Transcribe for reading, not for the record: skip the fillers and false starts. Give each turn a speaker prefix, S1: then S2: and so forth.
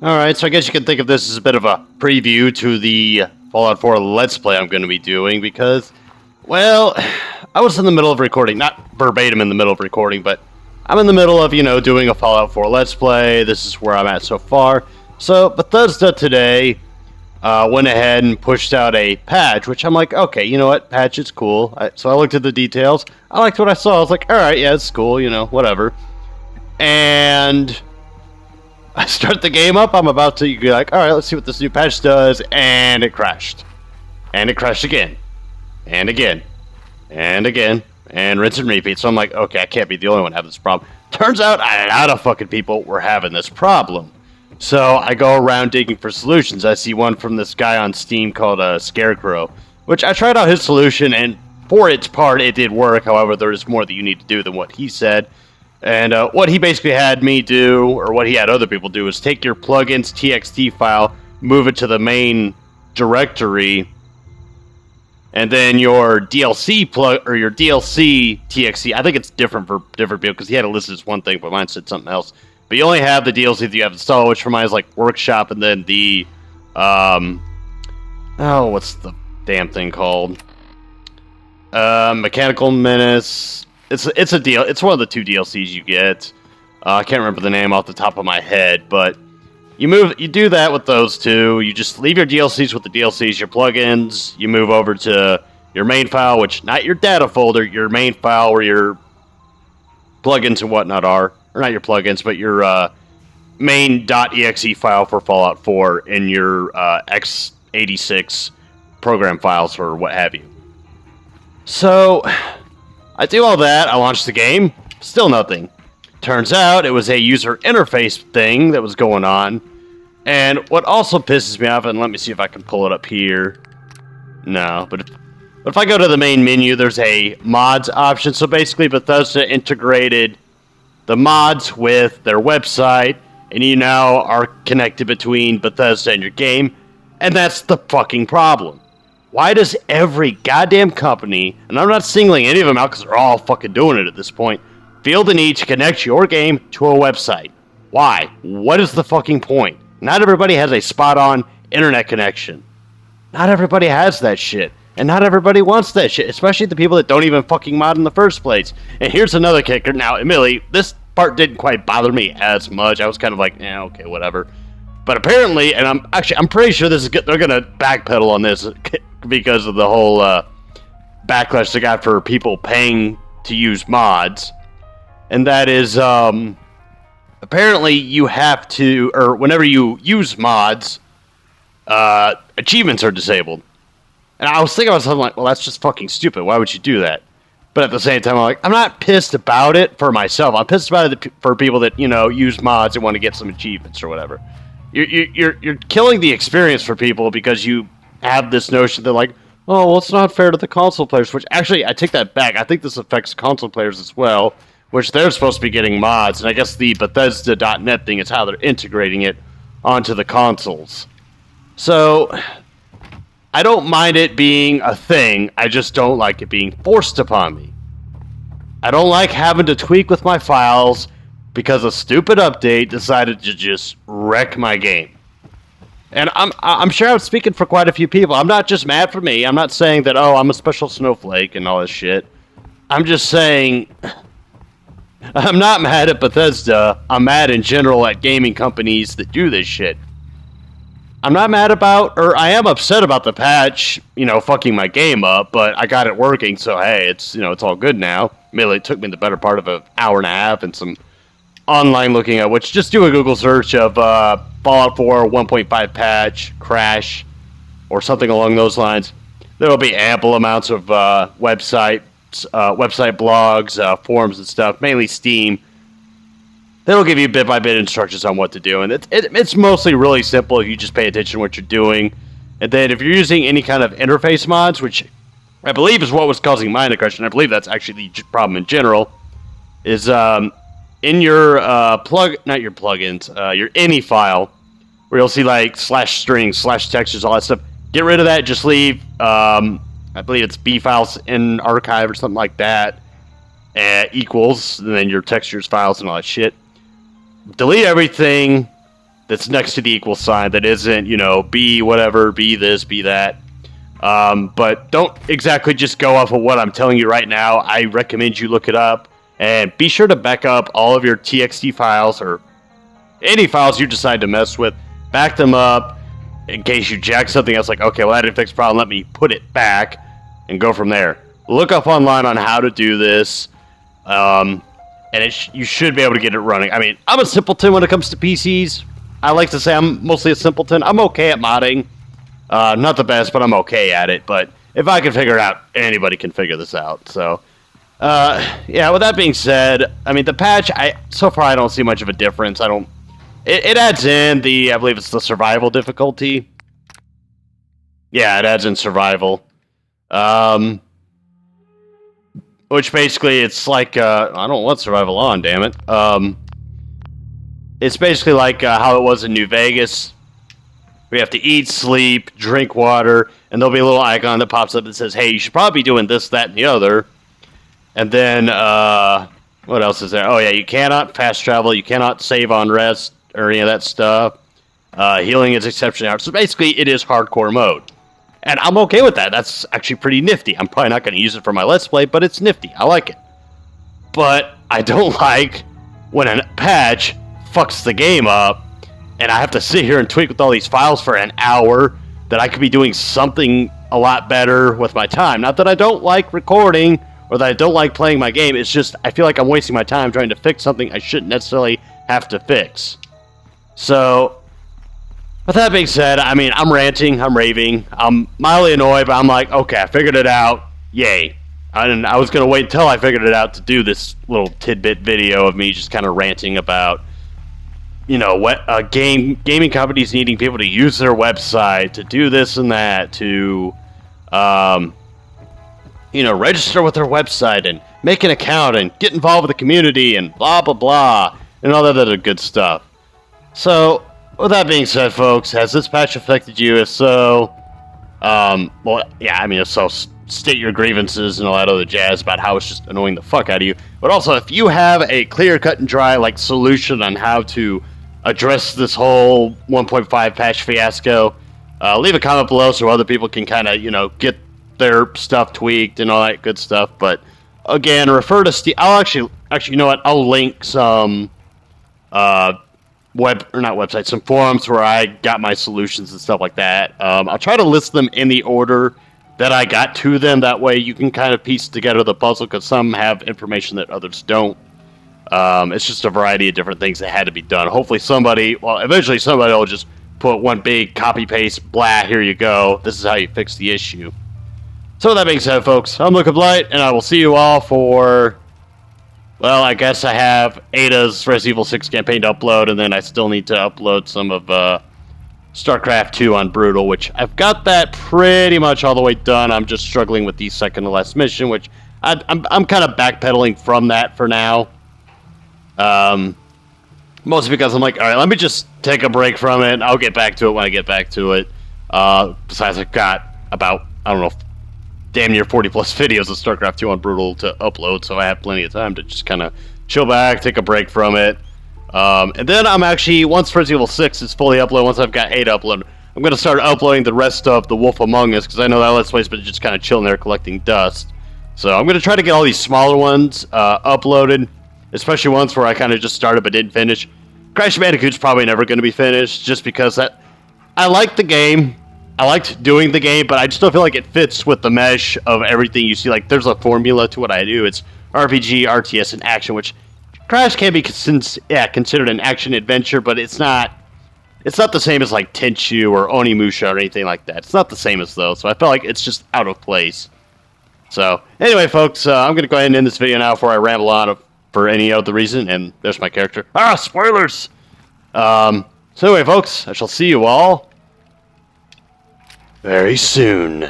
S1: Alright, so I guess you can think of this as a bit of a preview to the Fallout 4 Let's Play I'm going to be doing, because, well, I was in the middle of recording, not verbatim in the middle of recording, but I'm in the middle of, doing a Fallout 4 Let's Play. This is where I'm at so far. So, Bethesda today went ahead and pushed out a patch, which I'm like, okay, you know what, patch is cool. So I looked at the details. I liked what I saw. I was like, alright, yeah, it's cool, whatever. And I start the game up, I'm about to be like, alright, let's see what this new patch does, and it crashed. And it crashed again. And again. And again. And rinse and repeat. So I'm like, okay, I can't be the only one having this problem. Turns out a lot of fucking people were having this problem. So I go around digging for solutions. I see one from this guy on Steam called Scarecrow, which I tried out his solution, and for its part, it did work. However, there is more that you need to do than what he said. And what he basically had me do, or what he had other people do, is take your plugins TXT file, move it to the main directory, and then your DLC plug or your DLC TXT. I think it's different for different people because he had it listed as one thing, but mine said something else. But you only have the DLC that you have installed, which for mine is like Workshop, and then the what's the damn thing called? Mechanical Menace. It's a deal. It's one of the two DLCs you get. I can't remember the name off the top of my head, but you do that with those two. You just leave your DLCs with the DLCs, your plugins. You move over to your main file, which not your data folder, your main file where your plugins and whatnot are, or not your plugins, but your main .exe file for Fallout 4 and your x86 program files or what have you. So I do all that, I launch the game, still nothing. Turns out it was a user interface thing that was going on. And what also pisses me off, and let me see if I can pull it up here. No, but if I go to the main menu, there's a mods option. So basically Bethesda integrated the mods with their website, and you now are connected between Bethesda and your game, and that's the fucking problem. Why does every goddamn company, and I'm not singling any of them out because they're all fucking doing it at this point, feel the need to connect your game to a website? Why? What is the fucking point? Not everybody has a spot-on internet connection. Not everybody has that shit. And not everybody wants that shit, especially the people that don't even fucking mod in the first place. And here's another kicker. Now, admittedly, this part didn't quite bother me as much. I was kind of like, okay, whatever. But apparently, and I'm pretty sure this is good, they're gonna backpedal on this because of the whole backlash they got for people paying to use mods. And that is, apparently you have to, or whenever you use mods, achievements are disabled. And I was thinking about something like, well, that's just fucking stupid. Why would you do that? But at the same time, I'm like, I'm not pissed about it for myself. I'm pissed about it for people that, use mods and want to get some achievements or whatever. You're killing the experience for people because you have this notion that, like, oh, well, it's not fair to the console players, which actually, I take that back. I think this affects console players as well, which they're supposed to be getting mods. And I guess the Bethesda.net thing is how they're integrating it onto the consoles. So I don't mind it being a thing, I just don't like it being forced upon me. I don't like having to tweak with my files because a stupid update decided to just wreck my game. And I'm sure I'm speaking for quite a few people. I'm not just mad for me. I'm not saying that, I'm a special snowflake and all this shit. I'm just saying, I'm not mad at Bethesda. I'm mad in general at gaming companies that do this shit. I'm not mad about, or I am upset about the patch, fucking my game up, but I got it working, so hey, it's all good now. Admittedly, it took me the better part of an hour and a half and some online looking at, which just do a Google search of Fallout 4 1.5 patch, crash, or something along those lines. There will be ample amounts of website blogs, forums and stuff, mainly Steam. That'll give you bit-by-bit instructions on what to do, and it's mostly really simple if you just pay attention to what you're doing. And then if you're using any kind of interface mods, which I believe is what was causing mine to crash, and I believe that's actually the problem in general, is in your not your plugins, your ini file, where you'll see like /strings, /textures, all that stuff. Get rid of that. Just leave, I believe it's B files in archive or something like that, equals, and then your textures files and all that shit. Delete everything that's next to the equal sign that isn't, you know, be whatever, be this, be that. But don't exactly just go off of what I'm telling you right now. I recommend you look it up, and be sure to back up all of your TXT files or any files you decide to mess with. Back them up in case you jack something else, like, okay, well, that didn't fix the problem, let me put it back and go from there. Look up online on how to do this, and you should be able to get it running. I mean, I'm a simpleton when it comes to PCs. I like to say I'm mostly a simpleton. I'm okay at modding. Not the best, but I'm okay at it. But if I can figure it out, anybody can figure this out. So, yeah, with that being said, I mean, the patch, so far I don't see much of a difference. It adds in I believe it's the survival difficulty. Yeah, it adds in survival. Which basically, it's like, I don't want survival on, damn it. It's basically like how it was in New Vegas. We have to eat, sleep, drink water, and there'll be a little icon that pops up that says, hey, you should probably be doing this, that, and the other. And then, what else is there? Oh, yeah, you cannot fast travel, you cannot save on rest, or any of that stuff. Healing is exceptionally hard. So basically, it is hardcore mode. And I'm okay with that. That's actually pretty nifty. I'm probably not going to use it for my Let's Play, but it's nifty. I like it. But I don't like when a patch fucks the game up, and I have to sit here and tweak with all these files for an hour that I could be doing something a lot better with my time. Not that I don't like recording, or that I don't like playing my game. It's just, I feel like I'm wasting my time trying to fix something I shouldn't necessarily have to fix. So, with that being said, I mean, I'm ranting, I'm raving, I'm mildly annoyed, but I'm like, okay, I figured it out, yay. And I was going to wait until I figured it out to do this little tidbit video of me just kind of ranting about, you know, what gaming companies needing people to use their website, to do this and that, to, you know, register with their website and make an account and get involved with the community and blah, blah, blah, and all that other good stuff. So, with that being said, folks, has this patch affected you? If so, well, yeah, I mean, if so, state your grievances and all that other jazz about how it's just annoying the fuck out of you. But also, if you have a clear, cut, and dry, like, solution on how to address this whole 1.5 patch fiasco, leave a comment below so other people can kind of, you know, get their stuff tweaked and all that good stuff. But, again, refer to Steve. I'll actually, you know what? I'll link some, some forums where I got my solutions and stuff like that. I'll try to list them in the order that I got to them. That way you can kind of piece together the puzzle, because some have information that others don't. It's just a variety of different things that had to be done. Hopefully eventually somebody will just put one big copy-paste, blah, here you go. This is how you fix the issue. So with that being said, folks, I'm Luke of Blight, and I will see you all for... Well, I guess I have Ada's Resident Evil 6 campaign to upload, and then I still need to upload some of StarCraft 2 on Brutal, which I've got that pretty much all the way done. I'm just struggling with the second to last mission, which I'm kind of backpedaling from that for now. Mostly because I'm like, all right, let me just take a break from it. I'll get back to it when I get back to it. Besides, I've got about, I don't know, damn near 40 plus videos of StarCraft 2 on Brutal to upload, so I have plenty of time to just kind of chill back, take a break from it. And then I'm actually, once Resident Evil 6 is fully uploaded, once I've got 8 uploaded, I'm going to start uploading the rest of The Wolf Among Us, because I know that Let's Play's been just kind of chilling there collecting dust. So I'm going to try to get all these smaller ones uploaded, especially ones where I kind of just started but didn't finish. Crash Bandicoot's probably never going to be finished, just because I like the game. I liked doing the game, but I just don't feel like it fits with the mesh of everything you see. Like, there's a formula to what I do. It's RPG, RTS, and action, which Crash can be considered an action-adventure, but it's not the same as, like, Tenchu or Onimusha or anything like that. It's not the same as those, so I felt like it's just out of place. So, anyway, folks, I'm going to go ahead and end this video now before I ramble on for any other reason, and there's my character. Spoilers! So anyway, folks, I shall see you all very soon.